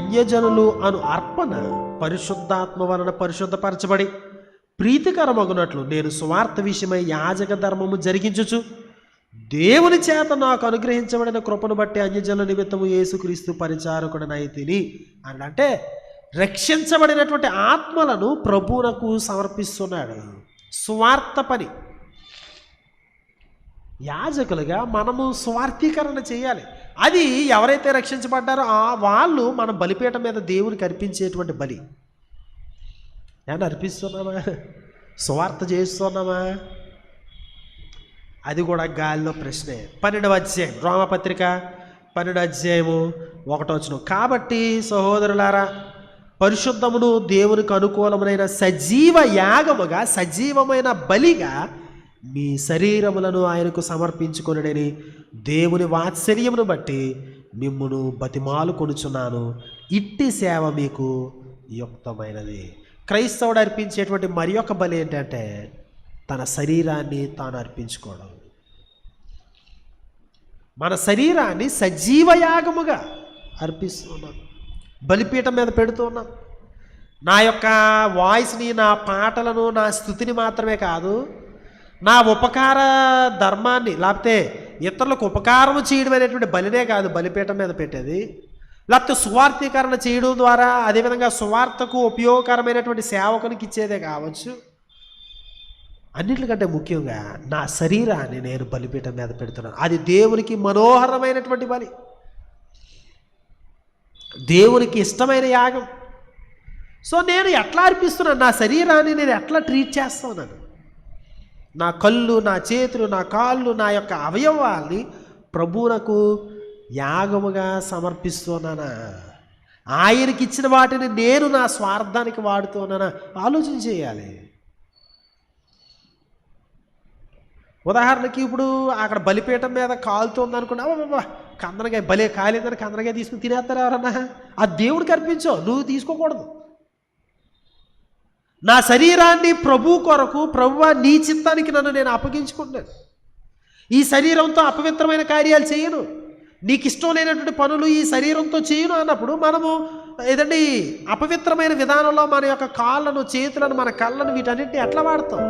అన్యజనులు అను అర్పణ పరిశుద్ధాత్మ వలన పరిశుద్ధపరచబడి ప్రీతికరమగునట్లు నేను సువార్త విషయమై యాజక ధర్మము జరిగించుచు దేవుని చేత నాకు అనుగ్రహించబడిన కృపను బట్టి అన్యజనుల నిమిత్తము యేసుక్రీస్తు పరిచారకుడనైతిని అని. అంటే రక్షించబడినటువంటి ఆత్మలను ప్రభువునకు సమర్పిస్తున్నాడు. సువార్త పని. యాజకులుగా మనము స్వార్థీకరణ చేయాలి. అది ఎవరైతే రక్షించబడ్డారో వాళ్ళు మన బలిపీఠం మీద దేవునికి అర్పించేటువంటి బలి. ఏమన్నా అర్పిస్తున్నామా? సువార్త చేస్తున్నామా? అది కూడా గాలిలో ప్రశ్నే. 12వ అధ్యాయం రోమపత్రిక 12వ అధ్యాయము 1వ వచనం. కాబట్టి సహోదరులారా, పరిశుద్ధమును దేవునికి అనుకూలమైన సజీవ యాగముగా, సజీవమైన బలిగా మీ శరీరములను ఆయనకు సమర్పించుకొనుడని దేవుని వాత్సల్యమును బట్టి మిమ్మును బతిమాలు కొనుచున్నాను. ఇట్టి సేవ మీకు యుక్తమైనది. క్రైస్తవుడు అర్పించేటువంటి మరి ఒక బలి ఏంటంటే తన శరీరాన్ని తాను అర్పించుకోవడం. మన శరీరాన్ని సజీవ యాగముగా అర్పిస్తున్నాం, బలిపీఠం మీద పెడుతున్నాం. నా యొక్క వాయిస్ని, నా పాటలను, నా స్తుతిని మాత్రమే కాదు, నా ఉపకార ధర్మాన్ని, లేకపోతే ఇతరులకు ఉపకారం చేయడం అనేటువంటి బలినే కాదు బలిపీఠం మీద పెట్టేది, లేకపోతే సువార్థీకరణ చేయడం ద్వారా అదేవిధంగా సువార్తకు ఉపయోగకరమైనటువంటి సేవకునికి ఇచ్చేదే కావచ్చు. అన్నిటికంటే ముఖ్యంగా నా శరీరాన్ని నేను బలిపీఠం మీద పెడుతున్నాను. అది దేవునికి మనోహరమైనటువంటి బలి, దేవునికి ఇష్టమైన యాగం. సో నేను ఎట్లా అర్పిస్తున్నాను? నా శరీరాన్ని నేను ఎట్లా ట్రీట్ చేస్తున్నాను? నా కళ్ళు, నా చేతులు, నా కాళ్ళు, నా యొక్క అవయవాల్ని ప్రభువునకు యాగముగా సమర్పిస్తున్నానా? ఆయనకి ఇచ్చిన వాటిని నేను నా స్వార్థానికి వాడుతున్నానా? ఆలోచన చేయాలి. ఉదాహరణకి ఇప్పుడు అక్కడ బలిపీఠం మీద కాలుతుంది అనుకున్నా, కందనగా బలే కాలేదని కందనగా తీసుకుని తినేస్తారు ఎవరన్నా? ఆ దేవుడికి అర్పించో, నువ్వు తీసుకోకూడదు. నా శరీరాన్ని ప్రభు కొరకు, ప్రభువా నీ చిత్తానికి నన్ను నేను అప్పగించుకుంటాను. ఈ శరీరంతో అపవిత్రమైన కార్యాలు చేయను, నీకు ఇష్టం లేనటువంటి పనులు ఈ శరీరంతో చేయను అన్నప్పుడు మనము ఏదండి అపవిత్రమైన విధానంలో మన యొక్క కాళ్ళను, చేతులను, మన కళ్ళను వీటన్నిటిని ఎట్లా వాడతాం?